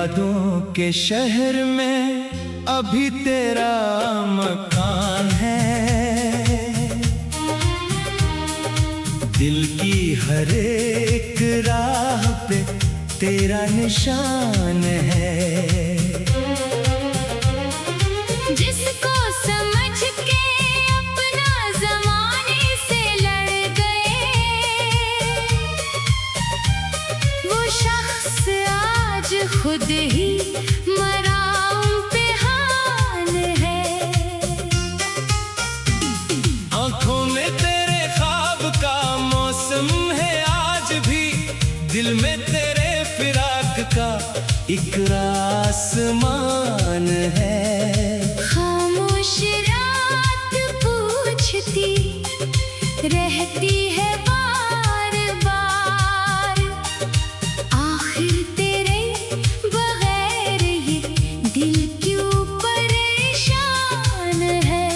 यादों के शहर में अभी तेरा मकान है। दिल की हर एक राह पे तेरा निशान है। जिसको समझ के अपना ज़माने से लड़ गए, वो शख्स आज खुद ही मरा इम्तिहान है। आँखों में तेरे ख्वाब का मौसम है आज भी, दिल में तेरे फिराक का एक आसमान है। खामोश रात पूछती रहती है बार बार, आखिर तेरे बगैर ये दिल क्यों परेशान है।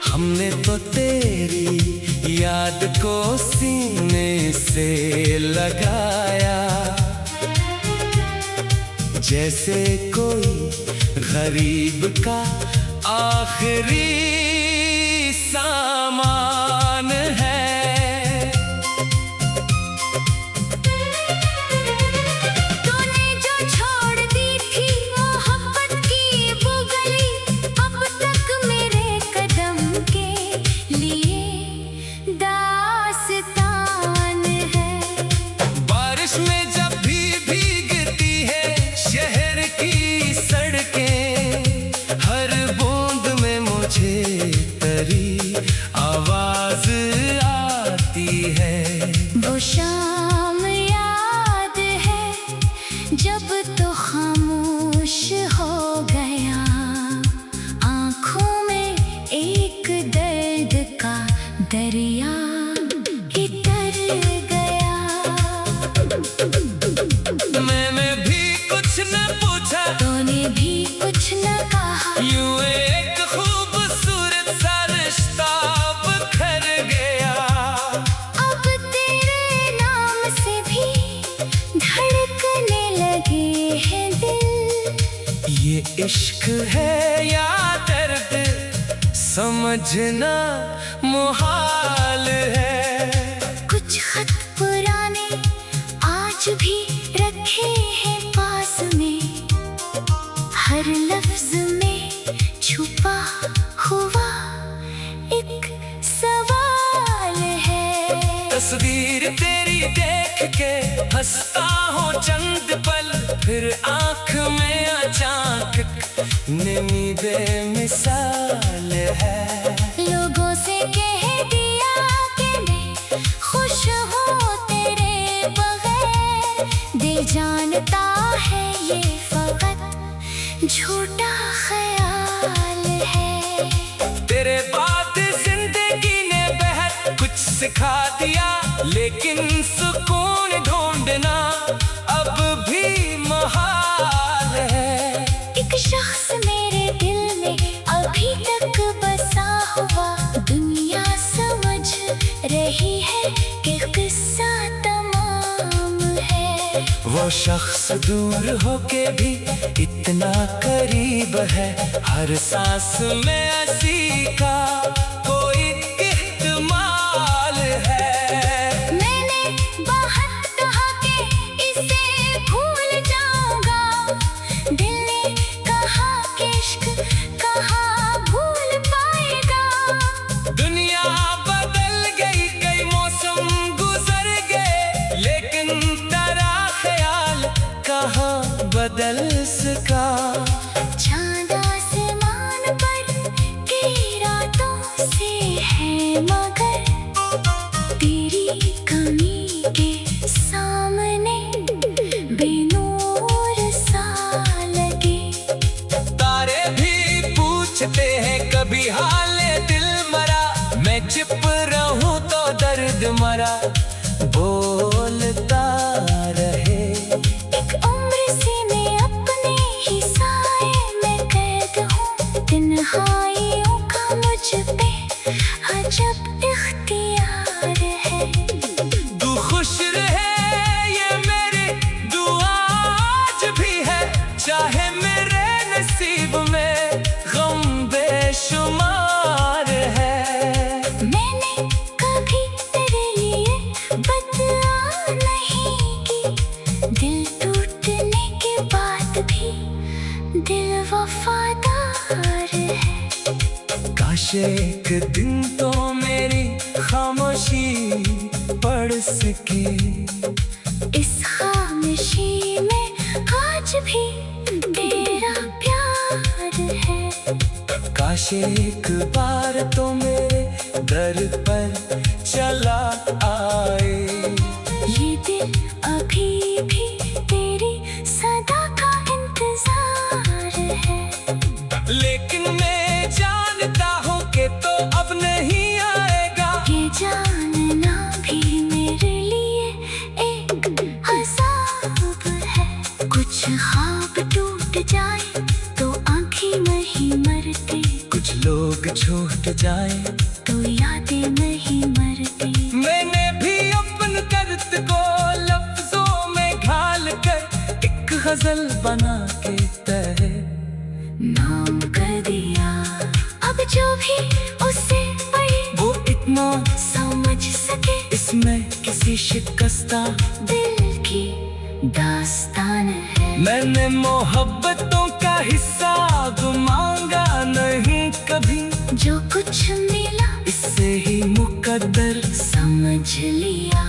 हमने तो तेरी याद को सीने से लगाया, जैसे कोई गरीब का आखिरी सामान है। तूने जो छोड़ दी थी मोहब्बत की वो गली, अब तक मेरे कदम के लिए दास्तान है। बारिश में जब भी भीगती है शहर की सड़कें, हर बूंद में मुझे तेरी आवाज आती है। वो शाम याद है जब तो खामोश हो गया, आँखों में एक दर्द का दरिया इतर गया। मैंने भी कुछ न पूछा, तूने भी कुछ न कहा, यूं एक खूबसूरत सा रिश्ता बिखर गया। अब तेरे नाम से भी धड़कने लगे हैं दिल। ये इश्क है या दर्द समझना मुहाल है। कुछ खत पुराने आज भी रखे हैं पास में, हर लफ्ज में छुपा हुआ एक सवाल है। तस्वीर तेरी देख के हंसता हूँ चंद पल, फिर आँख में अचानक नमी बेमिसाल है। लोगों से कह दिया कि मैं खुश हूँ तेरे बगैर, दिल जानता है ये फकत झूठा ख्याल है। तेरे बाद जिंदगी ने बेहद कुछ सिखा दिया, लेकिन सुकून ढूंढना अब भी महाल है। एक शख्स मेरे दिल में अभी तक बसा हुआ, दुनिया समझ रही है कि किस्सा तमाम है। वो शख्स दूर होके भी इतना करीब है, हर सांस में हंसी का कोई इहतिमाल है। मैंने बहुत कहा कि इसे भूल जाऊंगा, दिल ने कहा कि इश्क कहाँ भूल पाएगा। दुनिया बदल गई, कई मौसम गुजर गए, लेकिन तेरा ख्याल कहाँ बदल सका। चाँद आसमान पर कई रातों से है, मगर तेरी कमी के सामने बेनूर सा लगे। तारे भी पूछते हैं कभी हाले दिल मरा, मैं चुप रहूं तो दर्द मरा बोलता रहे। एक उम्र से मैं अपने ही साए में कैद हूँ, तन्हाइयों एक दिन तो मेरी खामोशी पढ़ सके। इस खामोशी में आज भी तेरा प्यार है। काश एक बार तो मेरे दर पर चला आए। ये दिल अभी भी तेरी सदा का इंतजार है। लेकिन मैं जानता हूँ कि तो अब नहीं आएगा। ये जानना भी मेरे लिए एक अज़ाब है। कुछ ख्वाब टूट जाए तो आँखें नहीं मरती। कुछ लोग छूट जाए तो यादें नहीं मरती। मैंने भी अपन दर्द को लफ्जों में ढाल कर एक गजल बना के तहे नाम कर दिया। अब जो भी उसे पढ़े वो इतना समझ सके। इसमें किसी शिकस्ता दिल की दास्तान है। मैंने मोहब्बतों का हिसाब मांगा नहीं कभी। जो कुछ मिला इससे ही मुकद्दर समझ लिया।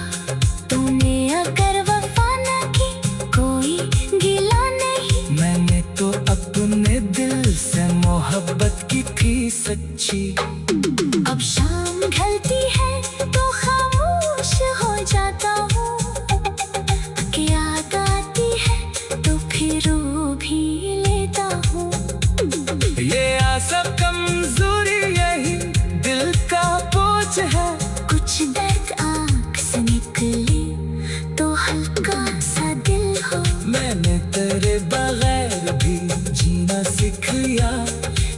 तूने अगर वफा न की कोई गिला नहीं। मैंने तो अपने दिल से मोहब्बत की थी सच्ची। अब शाम ढलती है तो खामोश हो जाता हूँ। याद आती है तो फिर रो भी लेता हूँ। ये आसब कमजोरी यही दिल का बोझ है। कुछ दर्द आँख से निकले तो हल्का सा दिल हो। मैंने तेरे बगैर भी जीना सीख लिया।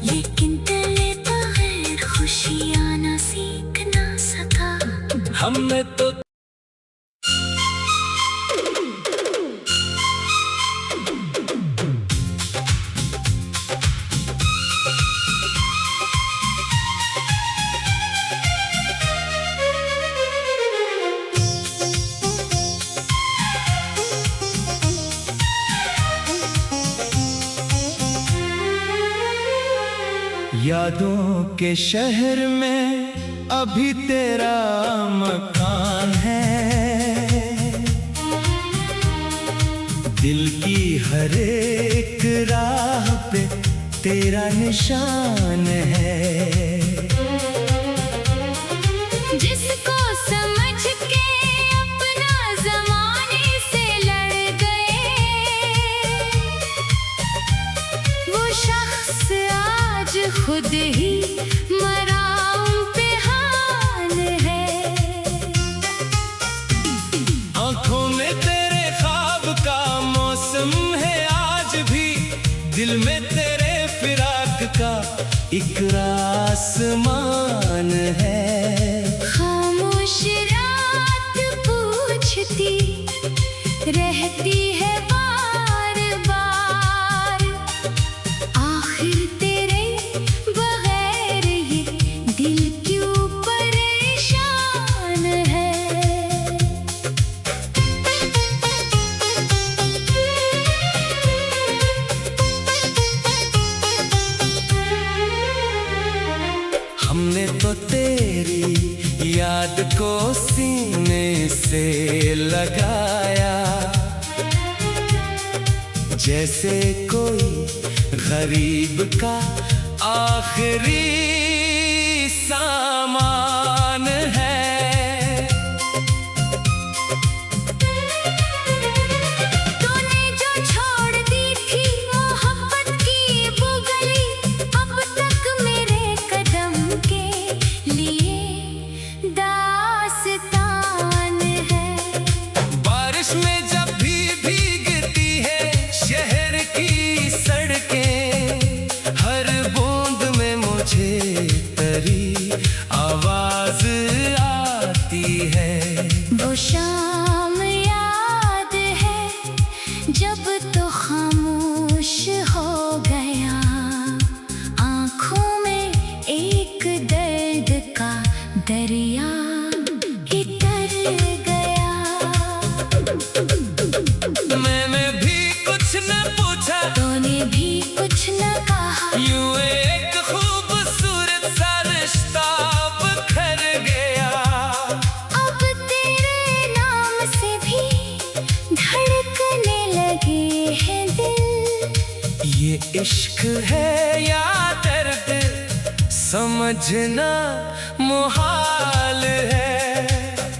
लेकिन तेरे बगैर खुशियाँ ना सीख ना सका। हमने तो यादों के शहर में अभी तेरा मकान है। दिल की हर एक राह पे तेरा निशान है। जिसको समझ के अपना ज़माने से लड़ गए वो शख्स आज खुद ही मराम पे हाल है। आँखों में तेरे ख्वाब का मौसम है आज भी। दिल में तेरे फिराक का एक आसमान है। खामोश रात पूछती रहती है बार बार। आखिर तेरे बगैर ये दिल क्यों परेशान है। हमने तो तेरी याद को सीने से लगाया। जैसे कोई गरीब का आखिरी सामान है। तूने जो छोड़ दी थी मोहब्बत की वो गली अब तक मेरे कदम के लिए दास्तान है। बारिश में जब भी भीगती है शहर की सड़कें, हर बूंद में मुझे तेरी आवाज आती है। वो शाम याद है जब तो खामोश हो गया। आँखों में एक दर्द का दरिया इतर गया। मैंने भी कुछ न पूछा, तूने भी कुछ न कहा। यूं एक खूबसूरत सा इश्क है या दर्द समझना मुहाल है।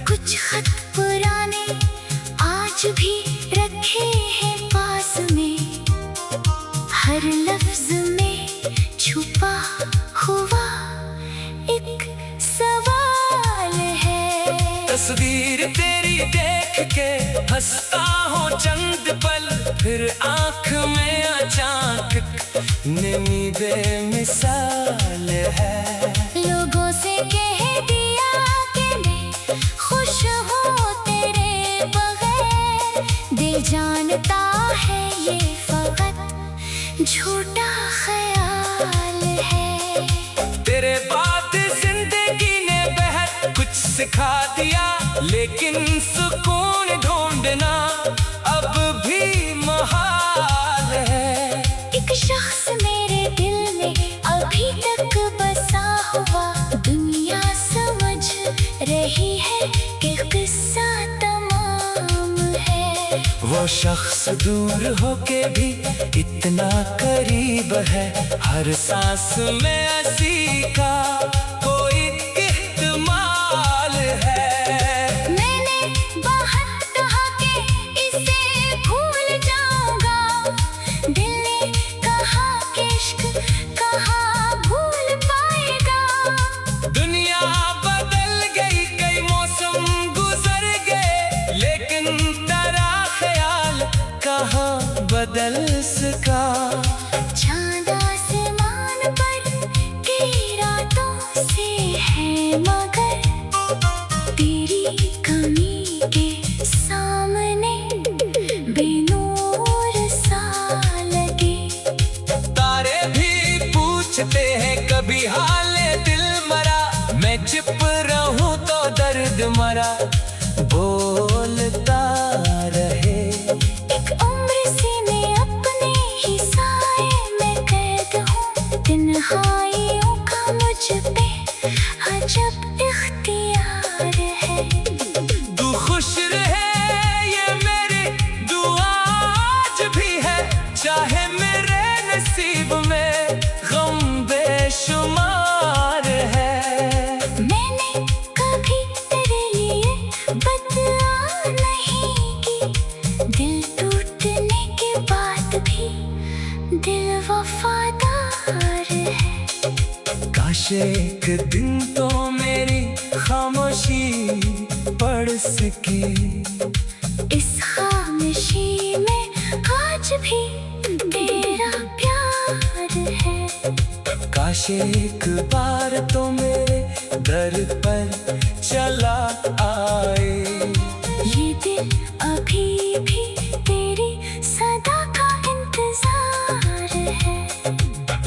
कुछ खत पुराने आज भी रखे हैं पास में, हर लफ्ज में छुपा हुआ एक सवाल है। तस्वीर तेरी देख के हंसता हूँ चंद पल, फिर आँख में अचानक नमी बेमिसाल है। लोगों से कह दिया कि मैं खुश हूँ तेरे बगैर, दिल जानता है ये फकत झूठा ख्याल है। तेरे बाद जिंदगी ने बेहद कुछ सिखा दिया, लेकिन सुकून ढूंढना अब भी महाल है। एक शख्स मेरे दिल में अभी तक बसा हुआ, दुनिया समझ रही है कि किस्सा तमाम है। वो शख्स दूर होके भी इतना करीब है, हर सांस में हंसी का कोई इहतिमाल है। मैंने बहुत कहा कि इसे भूल जाऊंगा, दिल ने कहा कि इश्क कहाँ भूल पाएगा। दुनिया बदल गई, कई मौसम गुजर गए, लेकिन तेरा ख्याल कहाँ बदल सका। चांद आसमान पर कई रातों से है, मगर तेरी कमी के सामने बेनूर सा लगे। तारे भी पूछते हैं कभी हाले दिल मरा, मैं चुप रहूं तो दर्द मरा बोलता रहे। एक उम्र से मैं अपने ही साए में कैद हूँ, तन्हाइयों का मुझ पे अजब इख्तियार है। तू खुश रहे ये मेरी दुआ आज भी है, चाहे मेरे नसीब में गम बेशुमार है। मैंने कभी तेरे लिए बदला नहीं की, दिल टूटने के बाद भी दिल वफादार है। काश एक दिन तो मेरी खामोशी पढ़ सके, इस खामोशी में आज भी तेरा प्यार है। काश एक बार तो मेरे दर पर चला आए। ये दिल अभी भी तेरी सदा का इंतजार है।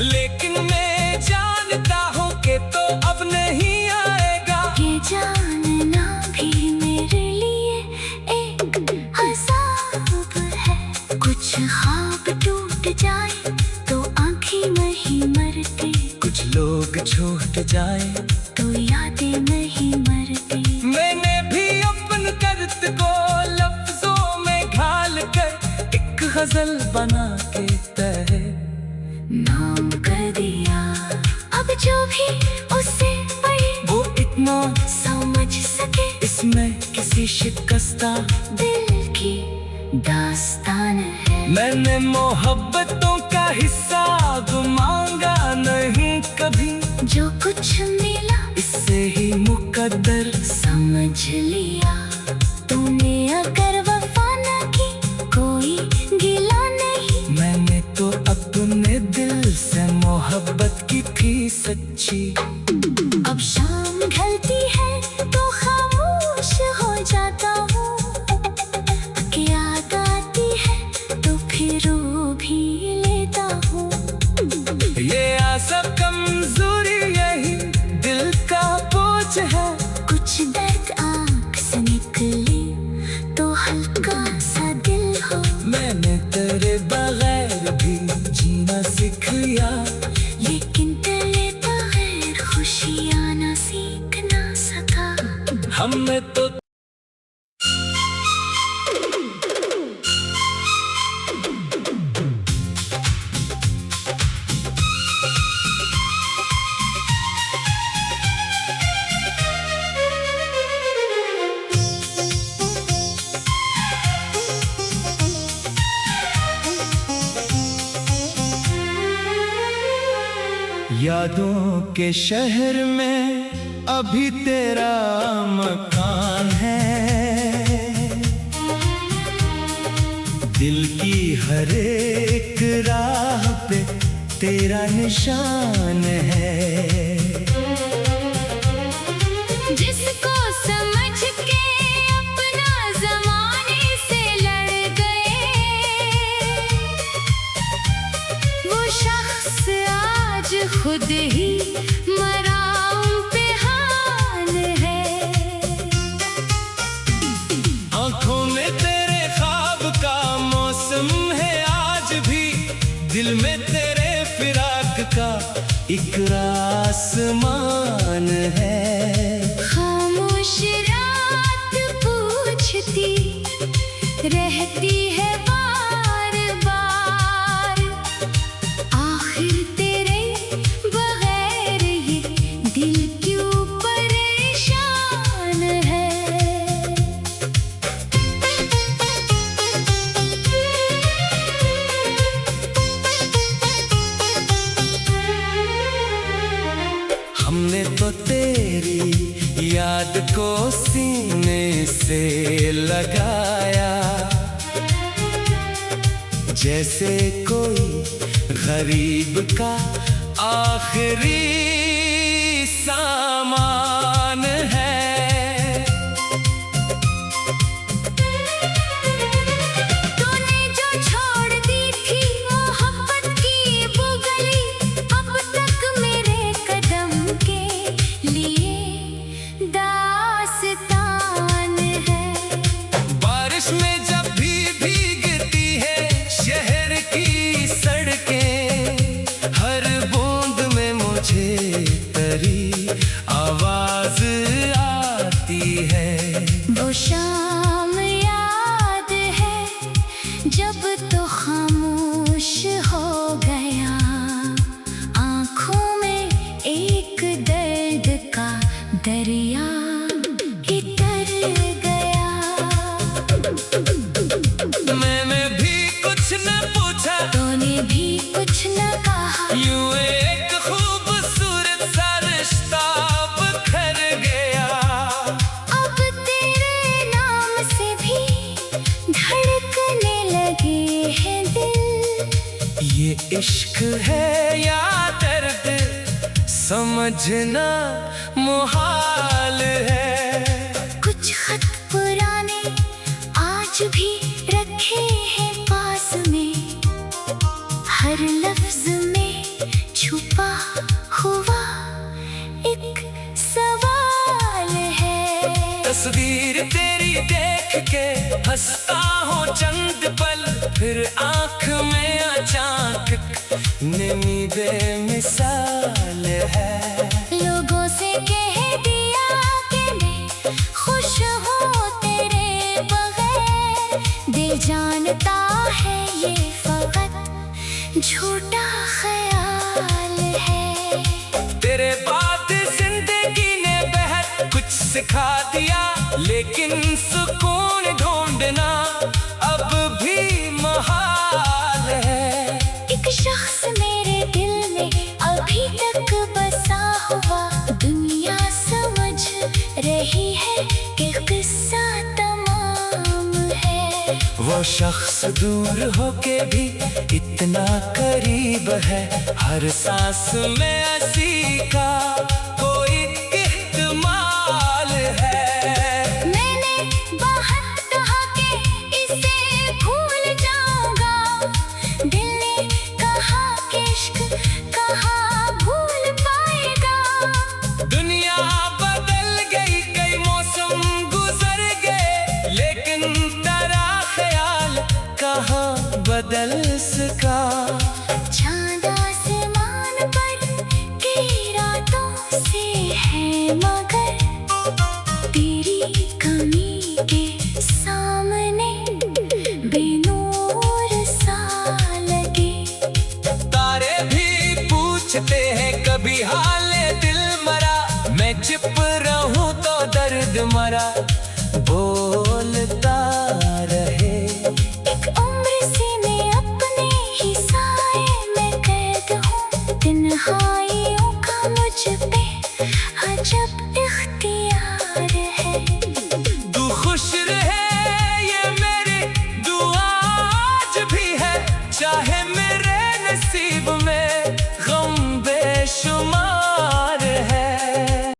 लेकिन मैं जानता हूँ कि तो अब नहीं आएगा। ये जानना भी मेरे लिए एक अज़ाब है। कुछ ख्वाब टूट जाए तो आँखें नहीं मरती, कुछ लोग छूट जाए तो यादें नहीं मरती। मैंने भी अपन दर्द को लफ्जों में ढाल कर एक गजल बना के तहे नाम कर दिया। अब जो भी उसे पढ़े वो इतना समझ सके, इसमें किसी शिकस्ता दिल की दास्तान है। मैंने मोहब्बतों का हिसाब मांगा नहीं कभी, जो कुछ मिला इससे ही मुकद्दर। समझ लिया तूने अगर वफा न की, कोई गिला नहीं। मैंने तो अपने दिल से मोहब्बत की थी सच्ची। अब शाम ढलती है तो खामोश हो जाता हूँ, कि याद आती है तो फिर रो भी लेता हूँ। ये सब कमजोरी यही दिल का बोझ है। कुछ दर्द आँख से निकले तो हल्का सा दिल हो। मैंने तेरे बगैर भी जीना सीख लिया, लेकिन तेरे बगैर खुशियाँ ना सीख ना सका। हमने तो यादों के शहर में अभी तेरा मकान है, दिल की हर एक राह पे तेरा निशान है। जिसको समझ के अपना ज़माने से लड़ गए, वो शख्स आज खुद ही मरा इम्तिहान है। आँखों में तेरे ख्वाब का मौसम है आज भी, दिल में तेरे फिराक का एक आसमान है। खामोश रात पूछती रहती है बार बार, आखिर तेरे बगैर ये दिल क्यों परेशान है। हमने तो तेरी याद को सीने से लगाया, जैसे कोई गरीब का आखिरी सामान है। तूने जो छोड़ दी थी मोहब्बत की वो गली, अब तक मेरे कदम के लिए दास्तान है। बारिश में जब भी भीगती है शहर की सड़कें, हर बूंद में मुझे तेरी आवाज आती है। वो शाम याद है जब तो खामोश हो गया, आँखों में एक दर्द का दरिया इतर गया। मैंने भी कुछ न पूछा, तूने भी कुछ न कहा, यूं एक खूबसूरत सा रिश्ता बिखर गया। अब तेरे नाम से भी धड़कने लगे हैं दिल। ये इश्क है या दर्द समझना मुहाल है। कुछ खत पुराने आज भी रखे हैं पास में, हर लफ्ज में छुपा हुआ एक सवाल है। तस्वीर तेरी देख के हंसता हूँ चंद पल, फिर आँख में अचानक नमी बेमिसाल है। लोगों से कह दिया कि मैं खुश हूँ तेरे बगैर, दिल जानता है ये फकत झूठा ख्याल है। तेरे बाद जिंदगी ने बेहद कुछ सिखा दिया, लेकिन सुकून ढूंढना अब भी महाल है। एक शख्स मेरे दिल में अभी तक बसा हुआ, दुनिया समझ रही है कि किस्सा तमाम है। वो शख्स दूर होके भी इतना करीब है, हर सांस में हंसी का कोई इह्तिमाल है। मैंने बहुत कहा कि इसे भूल जाऊंगा, दिल ने कहा कि इश्क कहाँ भूल पाएगा। दुनिया बदल गई, कई मौसम गुजर गए, लेकिन तेरा ख्याल कहाँ बदल सका। चाँद आसमान पर कई रातों से है, मगर तेरी कमी के सामने बेनूर सा लगे। तारे भी पूछते हैं कभी हाल दिल मरा, मैं चुप रहूं तो दर्द मरा।